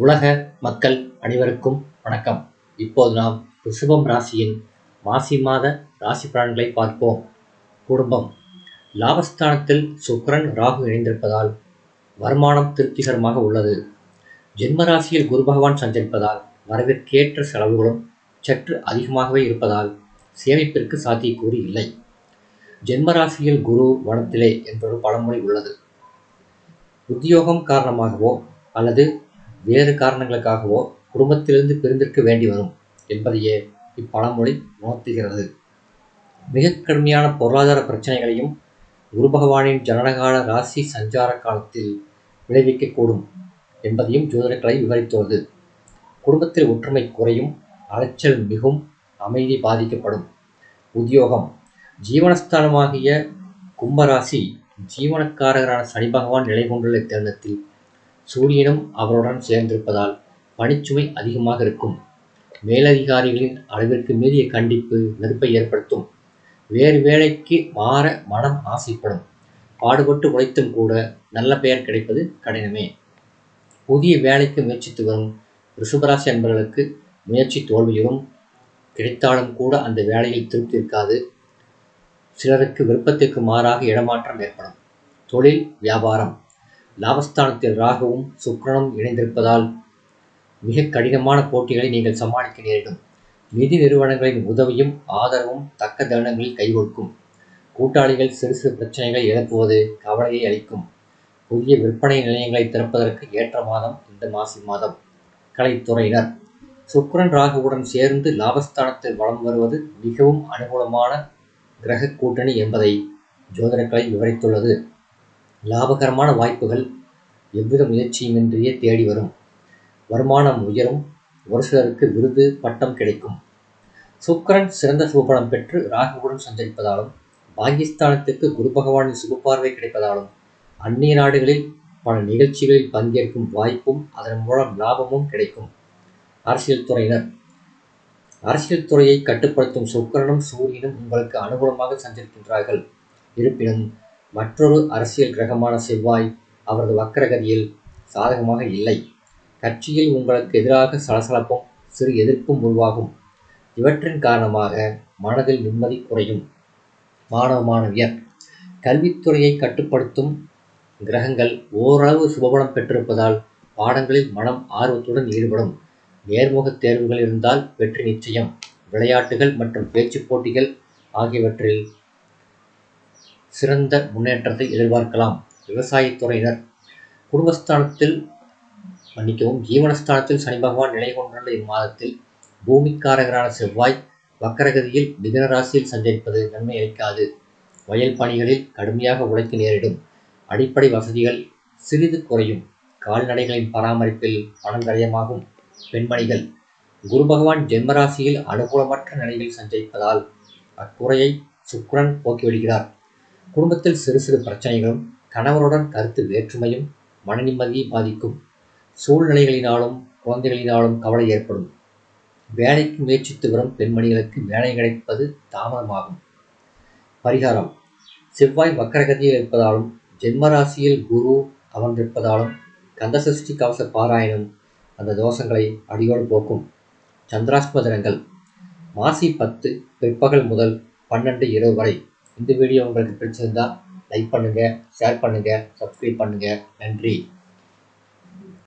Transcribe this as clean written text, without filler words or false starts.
உலக மக்கள் அனைவருக்கும் வணக்கம். இப்போது நாம் ரிஷபம் ராசியின் மாசி மாத ராசி பலன்களை பார்ப்போம். குடும்பம். லாபஸ்தானத்தில் சுக்கிரன் ராகு இணைந்திருப்பதால் வருமானம் திருப்திகரமாக உள்ளது. ஜென்ம ராசியில் குரு பகவான் சஞ்சரிப்பதால் வரவிற்கேற்ற செலவுகளும் சற்று அதிகமாகவே இருப்பதால் சேமிப்பிற்கு சாத்தியக்கூறு இல்லை. ஜென்ம ராசியில் குரு வனத்திலே என்றொரு பழமொழி உள்ளது. உத்தியோகம் காரணமாகவோ அல்லது வேறு காரணங்களுக்காகவோ குடும்பத்திலிருந்து பிரிந்திருக்க வேண்டி வரும் என்பதையே இப்பழமொழி உணர்த்துகிறது. மிக கடுமையான பொருளாதார பிரச்சனைகளையும் குரு பகவானின் ஜனனகால ராசி சஞ்சார காலத்தில் விளைவிக்கக்கூடும் என்பதையும் ஜோதிடக்கலை விவரித்துள்ளது. குடும்பத்தில் ஒற்றுமை குறையும், அலைச்சல் மிகும், அமைதி பாதிக்கப்படும். உத்தியோகம். ஜீவனஸ்தானமாகிய கும்பராசி ஜீவனக்காரகரான சனி பகவான் நிலை கொண்டுள்ள தருணத்தில் சூரியனும் அவருடன் சேர்ந்திருப்பதால் பணிச்சுமை அதிகமாக இருக்கும். மேலதிகாரிகளின் அளவிற்கு மீறிய கண்டிப்பு நெருப்பை ஏற்படுத்தும். வேறு வேலைக்கு மாற மனம் ஆசைப்படும். பாடுபட்டு உழைத்தும் கூட நல்ல பெயர் கிடைப்பது கடினமே. புதிய வேலைக்கு முயற்சித்து வரும் ரிஷபராசி அன்பர்களுக்கு முயற்சி தோல்வியும், கிடைத்தாலும் கூட அந்த வேலையில் திருப்தி இருக்காது. சிலருக்கு விருப்பத்திற்கு மாறாக இடமாற்றம் ஏற்படும். தொழில் வியாபாரம். லாபஸ்தானத்தில் ராகுவும் சுக்கிரனும் இணைந்திருப்பதால் மிக கடினமான போட்டிகளை நீங்கள் சமாளிக்க நேரிடும். நிதி நிறுவனங்களின் உதவியும் ஆதரவும் தக்க தருணங்களில் கைகொடுக்கும். கூட்டாளிகள் சிறு சிறு பிரச்சனைகளை எழுப்புவது கவலையை அளிக்கும். புதிய விற்பனை நிலையங்களை திறப்பதற்கு ஏற்ற மாதம் இந்த மாசி மாதம். கலைத்துறையினர். சுக்கிரன் ராகுவுடன் சேர்ந்து லாபஸ்தானத்தில் வலம் வருவது மிகவும் அனுகூலமான கிரக கூட்டணி என்பதை ஜோதிடக்கலை விவரித்துள்ளது. லாபகரமான வாய்ப்புகள் எவ்வித முயற்சியுமின்றியே தேடி வரும். வருமானம் உயரும். ஒரு சிலருக்கு விருது பட்டம் கிடைக்கும். சுக்கிரன் சிறந்த சுபபலம் பெற்று ராகுவுடன் சஞ்சரிப்பதாலும் பாகிஸ்தானத்திற்கு குரு பகவானின் சுபப்பார்வை கிடைப்பதாலும் அந்நிய நாடுகளில் பல நிகழ்ச்சிகளில் பங்கேற்கும் வாய்ப்பும் அதன் மூலம் லாபமும் கிடைக்கும். அரசியல் துறையினர். அரசியல் துறையை கட்டுப்படுத்தும் சுக்கிரனும் சூரியனும் உங்களுக்கு அனுகூலமாக சஞ்சரிக்கின்றார்கள். இருப்பினும் மற்றொரு அரசியல் கிரகமான செவ்வாய் அவரது வக்கரகதியில் சாதகமாக இல்லை. கட்சியில் உங்களுக்கு எதிராக சலசலப்பும் சிறு எதிர்ப்பும் உருவாகும். இவற்றின் காரணமாக மனதில் நிம்மதி குறையும். மாணவ மாணவியர். கல்வித்துறையை கட்டுப்படுத்தும் கிரகங்கள் ஓரளவு சுபபலம் பெற்றிருப்பதால் பாடங்களில் மனம் ஆர்வத்துடன் ஈடுபடும். நேர்முக தேர்வுகள் இருந்தால் வெற்றி நிச்சயம். விளையாட்டுகள் மற்றும் பேச்சு போட்டிகள் ஆகியவற்றில் சிறந்த முன்னேற்றத்தை எதிர்பார்க்கலாம். விவசாயத்துறையினர். ஜீவனஸ்தானத்தில் சனி பகவான் நிலை கொண்டுள்ள இம்மாதத்தில் பூமிக்காரகரான செவ்வாய் வக்கரகதியில் மிதுன ராசியில் சஞ்சரிப்பது நன்மை அளிக்காது. வயல் பணிகளில் கடுமையாக உழைக்க நேரிடும். அடிப்படை வசதிகள் சிறிது குறையும். கால்நடைகளின் பராமரிப்பில் பணம் விரயமாகும். பெண்மணிகள். குரு பகவான் ஜென்மராசியில் அனுகூலமற்ற நிலையில் சஞ்சரிப்பதால் அக்குறையை சுக்கிரன் போக்கிவிடுகிறார். குடும்பத்தில் சிறு சிறு பிரச்சனைகளும் கணவருடன் கருத்து வேற்றுமையும் மன நிம்மதியை பாதிக்கும். சூழ்நிலைகளினாலும் குழந்தைகளினாலும் கவலை ஏற்படும். வேலைக்கு முயற்சித்து வரும் பெண்மணிகளுக்கு வேலை கிடைப்பது தாமதமாகும். பரிகாரம். செவ்வாய் வக்கரகதியில் இருப்பதாலும் ஜென்மராசியில் குரு அமர்ந்திருப்பதாலும் கந்தசஷ்டி கவச பாராயணம் அந்த தோஷங்களை அடியோடு போக்கும். சந்திராஷ்டம தினங்கள் மாசி 10 பிற்பகல் முதல் 12 இரவு வரை. இந்த வீடியோ உங்களுக்கு பிடிச்சிருந்தா லைக் பண்ணுங்க, ஷேர் பண்ணுங்க, சப்ஸ்கிரைப் பண்ணுங்க. நன்றி.